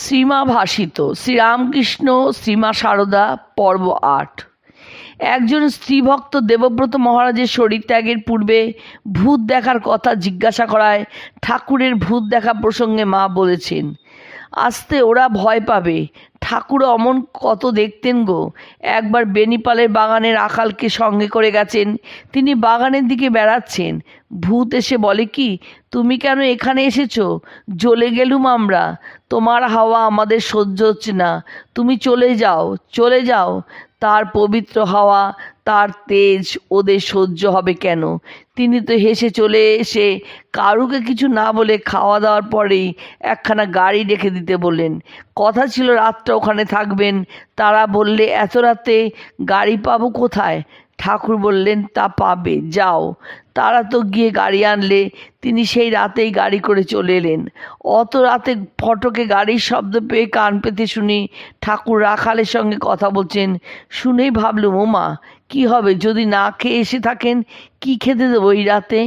শ্রীমা ভাসিত শ্রীরামকৃষ্ণ শ্রীমা সারদা পর্ব ৮। একজন স্ত্রীভক্ত দেবব্রত মহারাজের শরীর ত্যাগের পূর্বে ভূত দেখার কথা জিজ্ঞাসা করায় ঠাকুরের ভূত দেখা প্রসঙ্গে মা বলেছেন, আস্তে ওরা ভয় পাবে। ঠাকুর অমন কত দেখতেন গো। একবার বেনিপালের বাগানের আকালকে সঙ্গে করে গেছেন। তিনি বাগানের দিকে বেড়াচ্ছেন। ভূত এসে বলে কি, তুমি কেন এখানে এসেছো? জ্বলে গেলুম আমরা, তোমার হাওয়া আমাদের সহ্য হচ্ছে না, তুমি চলে যাও, চলে যাও। তার পবিত্র হাওয়া, তার তেজ ওদের সহ্য হবে কেন? তিনি তো হেসে চলে এসে কারুকে কিছু না বলে খাওয়া দাওয়ার পরেই একখানা গাড়ি রেখে দিতে বললেন। কথা ছিল রাতটা ওখানে থাকবেন। তারা বললে, এত রাতে গাড়ি পাবো কোথায়? ঠাকুর বললেন, তা পাবে, যাও। তারা তো গিয়ে গাড়ি আনলে। তিনি সেই রাতেই গাড়ি করে চলে এলেন। অত রাতে ফটকে গাড়ির শব্দ পেয়ে কান পেতে শুনি ঠাকুর রাখালের সঙ্গে কথা বলছেন। শুনেই ভাবলুম, ওমা, কী হবে যদি না খেয়ে এসে থাকেন? কি খেতে দেবো এই রাতে?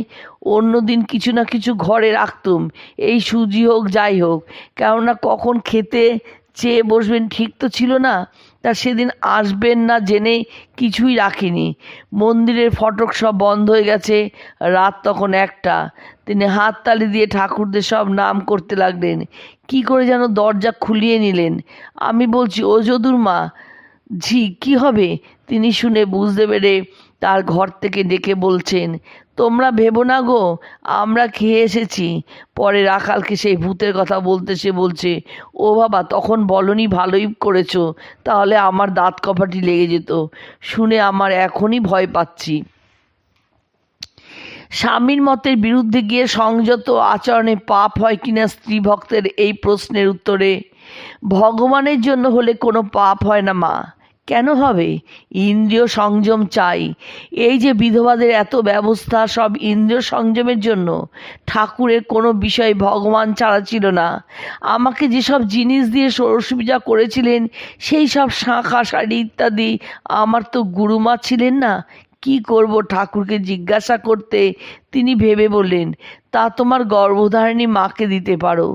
অন্য দিন কিছু না কিছু ঘরে রাখতুম, এই সুজি হোক যাই হোক, কেননা কখন খেতে চেয়ে বসবেন ঠিক তো ছিল না। তা সেদিন আসবেন না জেনে কিছুই রাখিনি। মন্দিরের ফটক সব বন্ধ হয়ে গেছে। রাত তখন 1টা। তিনি হাততালি দিয়ে ঠাকুরদের সব নাম করতে লাগলেন। কি করে যেন দরজা খুলিয়ে নিলেন। আমি বলছি, ও যদুর মা, ঝি কী হবে? তিনি শুনে বুঝতে পেরে তার ঘর থেকে ডেকে বলছেন, তোমরা ভেবো না গো, আমরা খেয়ে এসেছি। পরে রাখালকে সেই ভূতের কথা বলতে সে বলছে, ও বাবা, তখন বলনি, ভালোই করেছো, তাহলে আমার দাঁত কপাটি লেগে যেত। শুনে আমার এখনই ভয় পাচ্ছি। স্বামীর মতের বিরুদ্ধে গিয়ে সংযত আচরণে পাপ হয় কিনা স্ত্রী ভক্তের এই প্রশ্নের উত্তরে, ভগবানের জন্য হলে কোনো পাপ হয় না মা। কেন হবে? ইন্দ্রিয় সংযম চাই। এই যে বিধবাদের এত ব্যবস্থা, সব ইন্দ্রিয় সংযমের জন্য। ঠাকুরের কোনো বিষয় ভগবান ছাড়া ছিল না। আমাকে যেসব জিনিস দিয়ে ষোড়শ পূজা করেছিলেন, সেই সব শাঁখা শাড়ি ইত্যাদি আমার তো গুরুমা ছিলেন না। কি করব? ঠাকুরকে জিজ্ঞাসা করতে তিনি ভেবে বললেন, তা তোমার গর্ভধারিণী মাকে দিতে পারো,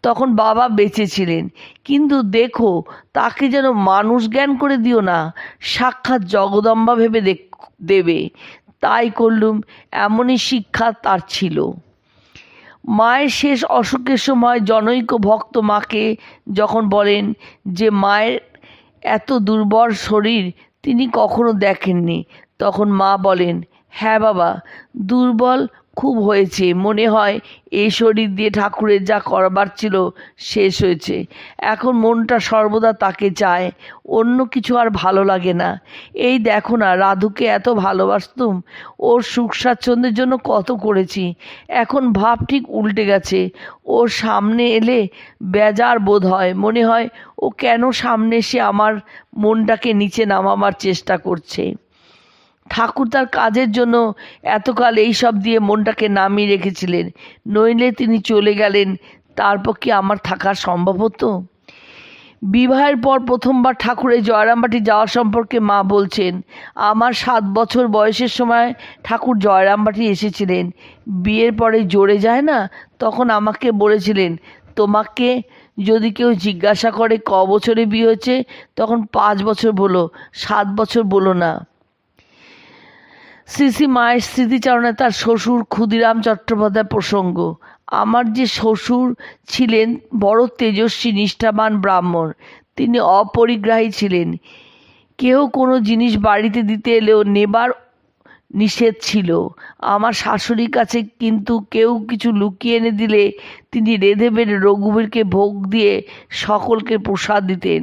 তখন বাবা বেঁচে ছিলেন। কিন্তু দেখো, তাকে যেন মানুষ জ্ঞান করে দিও না, সাক্ষাৎ জগদম্বা ভেবে দেবে। তাই করলুম। এমনই শিক্ষা তার ছিল। মায়ের শেষ অসুখের সময় জনৈক ভক্ত মাকে যখন বলেন যে মায়ের এত দুর্বল শরীর তিনি কখনো দেখেননি, তখন মা বলেন, হ্যাঁ বাবা, দুর্বল খুব হয়েছে। মনে হয় এই শরীর দিয়ে ঠাকুরের যা করবার ছিল শেষ হয়েছে। এখন মনটা সর্বদা তাকে চায়, অন্য কিছু আর ভালো লাগে না। এই দেখো না, রাধুকে এত ভালোবাসতুম, ওর সুখ স্বাচ্ছন্দ্যের জন্য কত করেছি। এখন ভাব ঠিক উল্টে গেছে। ওর সামনে এলে বেজার বোধ হয়, মনে হয় ও কেন সামনে এসে আমার মনটাকে নিচে নামাবার চেষ্টা করছে। ঠাকুর তার কাজের জন্য এতকাল এইসব দিয়ে মনটাকে নামিয়ে রেখেছিলেন, নইলে তিনি চলে গেলেন। তারপর কি আমার থাকা সম্ভব হতো? বিবাহের পর প্রথমবার ঠাকুরের জয়রামবাটি যাওয়া সম্পর্কে মা বলছেন, আমার 7 বছর বয়সের সময় ঠাকুর জয়রামবাটি এসেছিলেন। বিয়ের পরে জোরে যায় না, তখন আমাকে বলেছিলেন, তোমাকে যদি কেউ জিজ্ঞাসা করে ক বছরে বিয়ে হয়েছে, তখন 5 বছর বলো, 7 বছর বলো না। শ্রী মায়ের স্মৃতিচারণে তার শ্বশুর ক্ষুদিরাম চট্টোপাধ্যায় প্রসঙ্গ। আমার যে শ্বশুর ছিলেন বড় তেজস্বী নিষ্ঠাবান ব্রাহ্মণ। তিনি অপরিগ্রাহী ছিলেন। কেউ কোনো জিনিস বাড়িতে দিতে এলেও নেবার নিষেধ ছিল। আমার শাশুড়ির কাছে কিন্তু কেউ কিছু লুকিয়ে এনে দিলে তিনি রেঁধে বেড়ে রঘুবীরকে ভোগ দিয়ে সকলকে প্রসাদ দিতেন।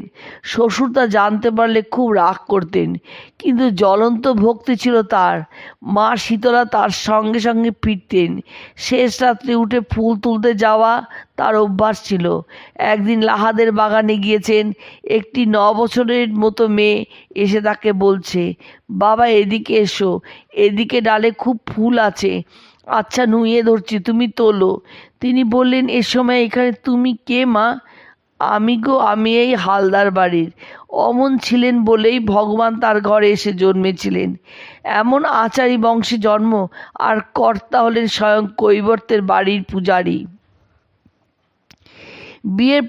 শ্বশুর তা জানতে পারলে খুব রাগ করতেন, কিন্তু জ্বলন্ত ভক্তি ছিল তার। মা শীতলা তার সঙ্গে সঙ্গে ফিরতেন। শেষ রাত্রে উঠে ফুল তুলতে যাওয়া তার অভ্যাস ছিল। একদিন লাহাদের বাগানে গিয়েছেন। একটি 9 বছরের মতো মেয়ে এসে তাকে বলছে, বাবা এদিকে এসো, এদিকে ডালে খুব ফুল আছে, আচ্ছা নুয়ে ধরছি, তুমি তোলো। তিনি বললেন, এ সময় এখানে তুমি কে মা? আমি গো, আমি এই হালদার বাড়ির। অমন ছিলেন বলেই ভগবান তার ঘরে এসে জন্মেছিলেন। এমন আচারী বংশে জন্ম, আর কর্তা হলেন স্বয়ং কৈবর্তের বাড়ির পূজারী। বিয়ের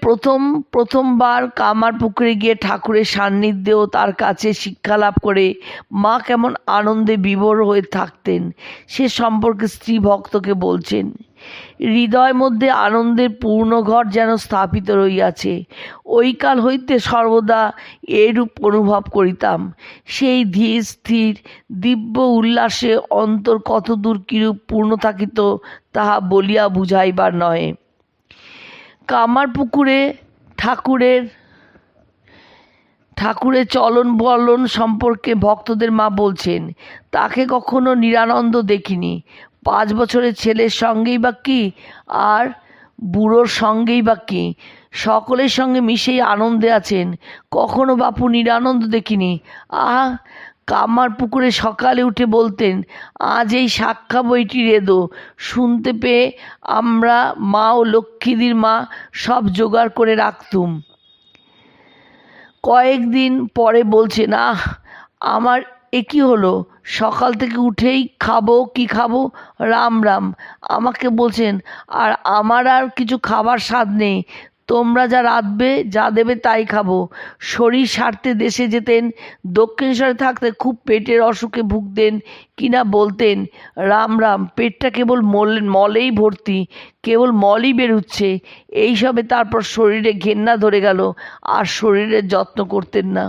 প্রথমবার কামারপুকুরে গিয়ে ঠাকুরের সান্নিধ্যে ও তার কাছে শিক্ষা লাভ করে মা কেমন আনন্দে বিভোর হয়ে থাকতেন সে সম্পর্কে স্ত্রী ভক্তকে বলছেন। হৃদয় মধ্যে আনন্দের পূর্ণ ঘর যেন স্থাপিত রইয়াছে। ওই কাল হইতে সর্বদা এরূপ অনুভব করিতাম। সেই ধীর স্থির দিব্য উল্লাসে অন্তর কতদূর কিরূপ পূর্ণ থাকিত তাহা বলিয়া বুঝাইবার নয়। কামারপুকুরে ঠাকুরের চলন বলন সম্পর্কে ভক্তদের মা বলছেন, তাকে কখনো নিরানন্দ দেখিনি। 5 বছরের ছেলের সঙ্গেই বা কী, আর বুড়োর সঙ্গেই বা কী, সকলের সঙ্গে মিশেই আনন্দে আছেন। কখনো বাপু নিরানন্দ দেখিনি। আহা, কামারপুকুরে সকালে উঠে বলতেন, আজ এই সাক্ষা বইটি রেদো। শুনতে পেয়ে আমরা মা ও লক্ষ্মীদির মা সব জোগাড় করে রাখতুম। কয়েকদিন পরে বলছেন, আমার এ কী হলো, সকাল থেকে উঠেই কি খাবো, রাম রাম। আমাকে বলছেন, আর আমার আর কিছু খাবার স্বাদ নেই, তোমরা যা রাঁধবে, যা দেবে তাই খাবো। শরীর সারতে দেশে যেতেন, দক্ষিণেশ্বরে থাকতে খুব পেটের অসুখে ভুগতেন কিনা বলতেন, রাম রাম, পেটটা কেবল মলেই ভর্তি, কেবল মলই বেরুচ্ছে। এইসবে তারপর শরীরে ঘেন্না ধরে গেল, আর শরীরের যত্ন করতেন না।